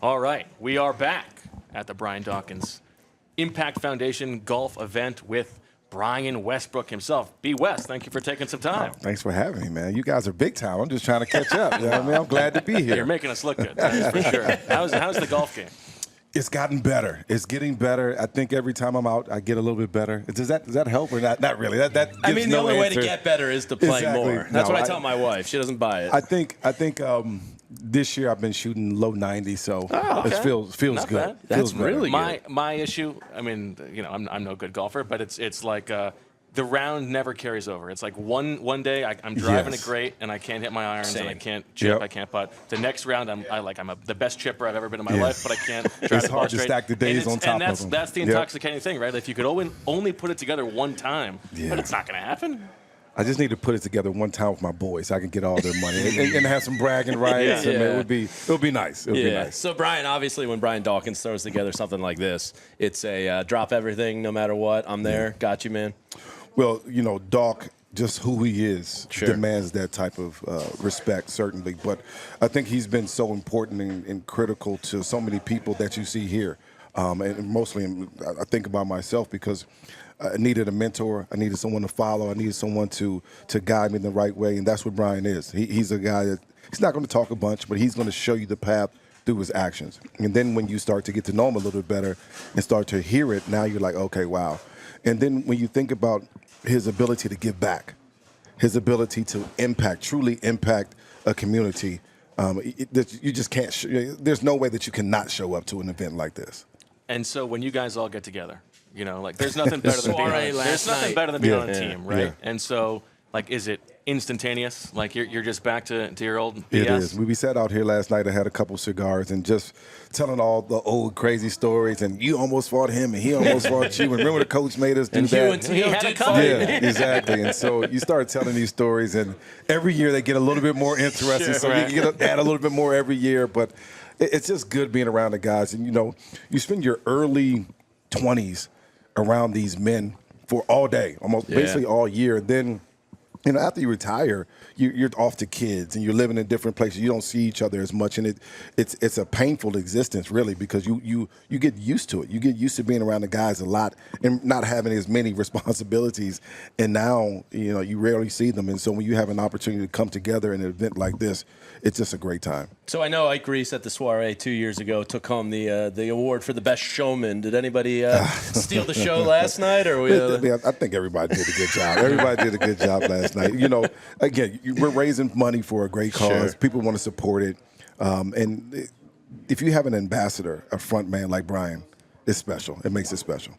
All right, we are back at the Brian Dawkins Impact Foundation Golf event with Brian Westbrook himself. B. West, thank you for taking some time. Oh, thanks for having me, man. You guys are big time. I'm just trying to catch up. You know what I mean? I'm glad to be here. You're making us look good, that's for sure. How's the golf game? It's gotten better. It's getting better. I think every time I'm out, I get a little bit better. Does that help or not? Not really. That gives I mean, the no only way answer. to get better is to play Exactly. more. That's No, what I tell my wife. She doesn't buy it. I think this year I've been shooting low 90s, so okay. it feels Not good. bad. That's Feels better. really good. My issue, I mean, you know, I'm no good golfer, but it's like the round never carries over. It's like one day I'm driving Yes. it great and I can't hit my irons Same. and I can't chip, Yep. I can't putt. The next round I'm the best chipper I've ever been in my life, but I can't drive It's the ball hard to straight. stack the days And on top and of them. that's the Yep. intoxicating thing, right? If you could only put it together one time, Yeah. but it's not going to happen. I just need to put it together one time with my boys so I can get all their money and have some bragging rights. Yeah. And it would be nice. It would be nice. So, Brian, obviously, when Brian Dawkins throws together something like this, it's a drop everything no matter what. I'm there. Got you, man. Well, you know, Doc, just who he is, Sure. demands that type of respect, certainly. But I think he's been so important and critical to so many people that you see here. And mostly, I think about myself because I needed a mentor. I needed someone to follow. I needed someone to guide me in the right way. And that's what Brian is. He's a guy that he's not going to talk a bunch, but he's going to show you the path through his actions. And then when you start to get to know him a little bit better and start to hear it, now you're like, okay, wow. And then when you think about his ability to give back, his ability to truly impact a community, you just can't. There's no way that you cannot show up to an event like this. And so when you guys all get together, you know, like there's nothing better than being Soiree on, last there's nothing night. better than being Yeah. on a team, right? Yeah. And so, like, is it instantaneous? Like you're just back to your old BS? It is. We sat out here last night and had a couple cigars and just telling all the old crazy stories. And you almost fought him and he almost fought you. And remember the coach made us do And that. you and Tio He had a did cut. fight. Yeah, exactly. And so you start telling these stories, and every year they get a little bit more interesting. Sure, so right. you get add a little bit more every year. But it's just good being around the guys. And, you know, you spend your early 20s around these men for all day, almost basically all year. Then, you know, after you retire, you're off to kids and you're living in different places. You don't see each other as much, and it's a painful existence, really, because you get used to it. You get used to being around the guys a lot and not having as many responsibilities. And now, you know, you rarely see them. And so when you have an opportunity to come together in an event like this, it's just a great time. So I know Ike Reese at the soiree 2 years ago took home the award for the best showman. Did anybody steal the show last night? Or I think everybody did a good job. Everybody did a good job last night. You know, again, we're raising money for a great cause. Sure. People want to support it. And if you have an ambassador, a front man like Brian, it's special. It makes it special.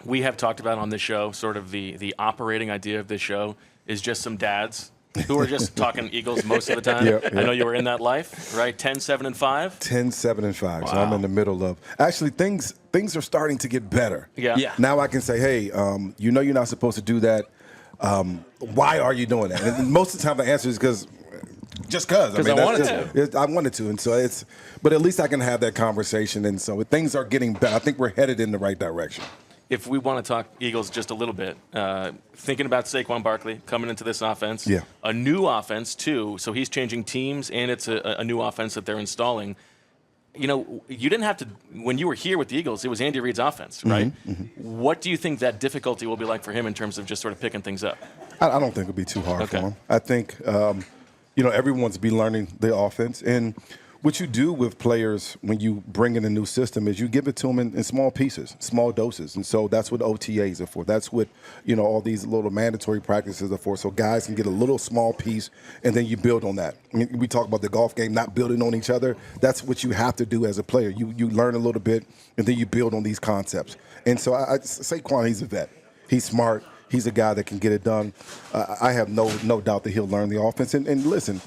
We have talked about on this show, sort of the operating idea of this show is just some dads who are just talking Eagles most of the time. Yep. I know you were in that life, right? 10, 7, and 5. 10, 7, and 5. So Wow. I'm in the middle of. Actually, things are starting to get better. Yeah. Now I can say, hey, you know you're not supposed to do that. Why are you doing that? And most of the time the answer is because I wanted to. And so but at least I can have that conversation. And so things are getting better. I think we're headed in the right direction. If we want to talk Eagles just a little bit, thinking about Saquon Barkley coming into this offense, Yeah. a new offense too, so he's changing teams and it's a new offense that they're installing. You know, you didn't have to, when you were here with the Eagles, it was Andy Reid's offense, right? What do you think that difficulty will be like for him in terms of just sort of picking things up? I don't think it'll be too hard for Okay. him. I think, you know, everyone's be learning the offense. And what you do with players when you bring in a new system is you give it to them in small pieces, small doses. And so that's what OTAs are for. That's what, you know, all these little mandatory practices are for. So guys can get a little small piece and then you build on that. I mean, we talk about the golf game, not building on each other. That's what you have to do as a player. You learn a little bit and then you build on these concepts. And so Saquon, he's a vet. He's smart. He's a guy that can get it done. I have no doubt that he'll learn the offense. And listen,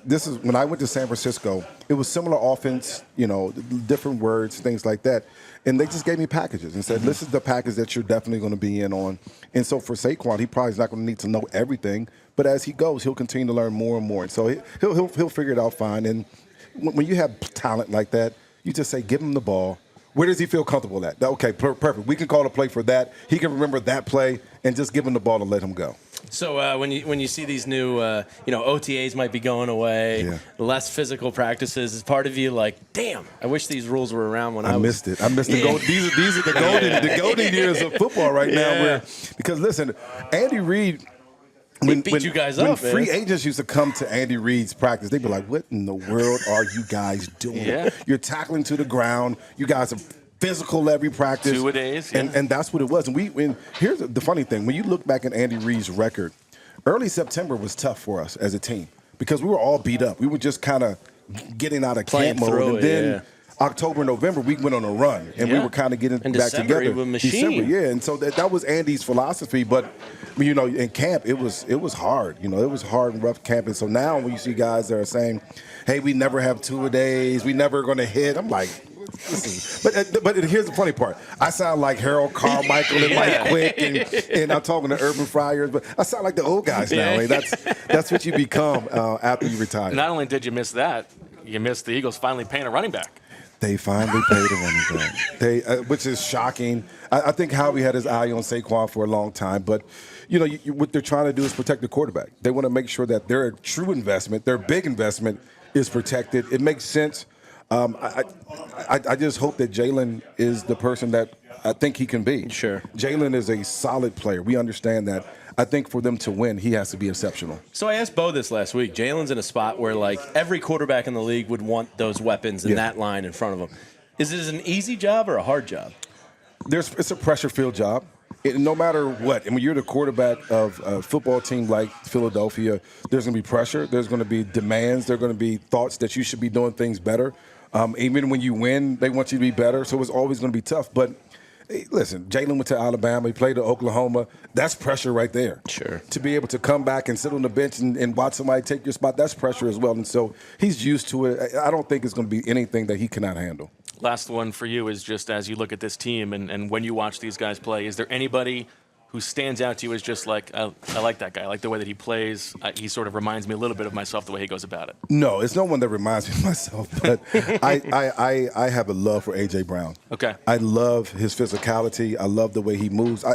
this is when I went to San Francisco, it was similar offense, you know, different words, things like that. And they just gave me packages and said, this is the package that you're definitely going to be in on. And so for Saquon, he probably is not going to need to know everything. But as he goes, he'll continue to learn more and more. And so he'll figure it out fine. And when you have talent like that, you just say, give him the ball. Where does he feel comfortable at? Okay, perfect. We can call a play for that. He can remember that play and just give him the ball and let him go. So when you see these new OTAs might be going away, less physical practices, is part of you like, damn, I wish these rules were around when I missed it. I missed the gold. These are the golden years of football right now. Because listen, Andy Reid. When you guys up, when free agents used to come to Andy Reid's practice, they'd be like, "What in the world are you guys doing? You're tackling to the ground. You guys are physical every practice, 2-a-days, and that's what it was." And here's the funny thing: when you look back at Andy Reid's record, early September was tough for us as a team because we were all beat up. We were just kind of getting out of camp mode, and then October, November, we went on a run, and we were kind of getting back together. December, and so that was Andy's philosophy. But in camp, it was hard. It was hard and rough camping. So now when you see guys that are saying, "Hey, we never have 2-a-days, we never going to hit," I'm like, listen. But here's the funny part. I sound like Harold Carmichael and Mike Quick, and I'm talking to Urban Friars, but I sound like the old guys now. Like, that's what you become after you retire. Not only did you miss that, you missed the Eagles finally paying a running back. They finally paid a running back, which is shocking. I think Howie had his eye on Saquon for a long time, but what they're trying to do is protect the quarterback. They want to make sure that their true investment, their big investment, is protected. It makes sense. I just hope that Jalen is the person that I think he can be. Sure. Jalen is a solid player. We understand that. I think for them to win, he has to be exceptional. So I asked Bo this last week. Jalen's in a spot where, like, every quarterback in the league would want those weapons in that line in front of him. Is it an easy job or a hard job? It's a pressure-filled job. No matter what, and when you're the quarterback of a football team like Philadelphia, there's going to be pressure. There's going to be demands. There are going to be thoughts that you should be doing things better. Even when you win, they want you to be better. So it's always going to be tough. But hey, listen, Jalen went to Alabama. He played at Oklahoma. That's pressure right there. Sure. To be able to come back and sit on the bench and watch somebody take your spot, that's pressure as well. And so he's used to it. I don't think it's going to be anything that he cannot handle. Last one for you is just as you look at this team and when you watch these guys play, is there anybody who stands out to you as just like, I like that guy. I like the way that he plays. He sort of reminds me a little bit of myself, the way he goes about it. No, it's no one that reminds me of myself, but I have a love for A.J. Brown. Okay. I love his physicality. I love the way he moves.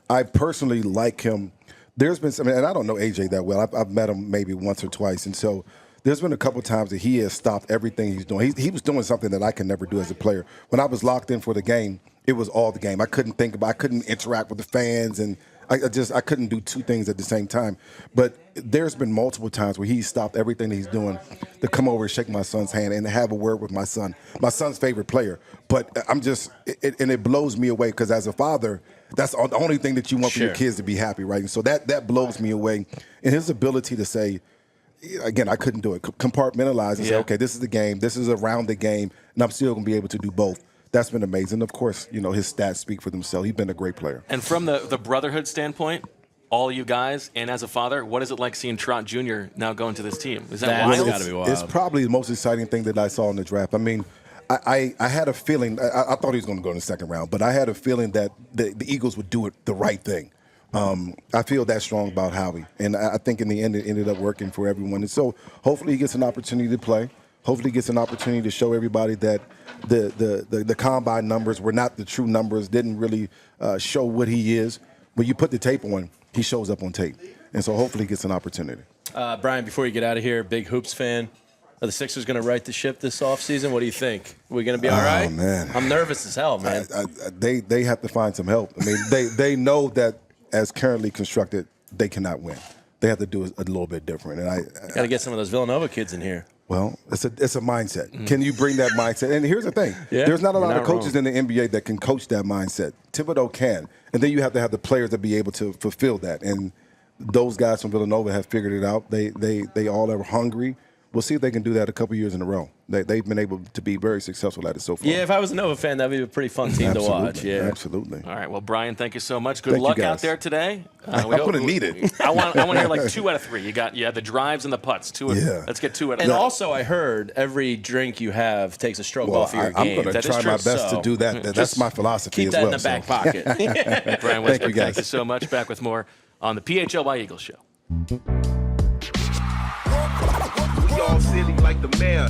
I personally like him. There's been some, and I don't know A.J. that well. I've met him maybe once or twice, and so there's been a couple times that he has stopped everything he's doing. He was doing something that I can never do as a player. When I was locked in for the game, it was all the game. I couldn't interact with the fans, and I couldn't do two things at the same time. But there's been multiple times where he stopped everything that he's doing to come over and shake my son's hand and have a word with my son's favorite player. But it blows me away because as a father, that's the only thing that you want for your kids to be happy, right? And so that blows me away. And his ability to say, again, I couldn't do it. Compartmentalize and say, okay, this is the game. This is around the game, and I'm still going to be able to do both. That's been amazing. Of course, his stats speak for themselves. He's been a great player. And from the brotherhood standpoint, all you guys, and as a father, what is it like seeing Trot Jr. now go into this team? Is that wild? Gotta be wild. It's probably the most exciting thing that I saw in the draft. I mean, I had a feeling. I thought he was going to go in the second round, but I had a feeling that the Eagles would do it the right thing. I feel that strong about Howie, and I think in the end it ended up working for everyone. And so hopefully he gets an opportunity to play. Hopefully he gets an opportunity to show everybody that the combine numbers were not the true numbers, didn't really show what he is. When you put the tape on, he shows up on tape. And so hopefully he gets an opportunity. Brian, before you get out of here, big Hoops fan. Are the Sixers going to right the ship this offseason? What do you think? Are we going to be all right? Oh, man. I'm nervous as hell, man. They have to find some help. I mean, they know that as currently constructed, they cannot win. They have to do it a little bit different. And got to get some of those Villanova kids in here. Well, it's a mindset. Mm. Can you bring that mindset? And here's the thing. There's not a lot of coaches in the NBA that can coach that mindset. Thibodeau can. And then you have to have the players that be able to fulfill that. And those guys from Villanova have figured it out. They all are hungry. We'll see if they can do that a couple years in a row. They've been able to be very successful at it so far. Yeah, if I was a Nova fan, that would be a pretty fun team to watch. Yeah, absolutely. All right, well, Brian, thank you so much. Good luck out there today. I'm going to need it. I want to hear like 2 out of 3. You had the drives and the putts. Let's get 2 out of 3. And also, I heard every drink you have takes a stroke off of your game. I'm going to try my best to do that. That's my philosophy as well. Keep that in the back pocket. Brian Westbrook, thank you so much. Back with more on the PHLY Eagles Show. We all silly like the mayor.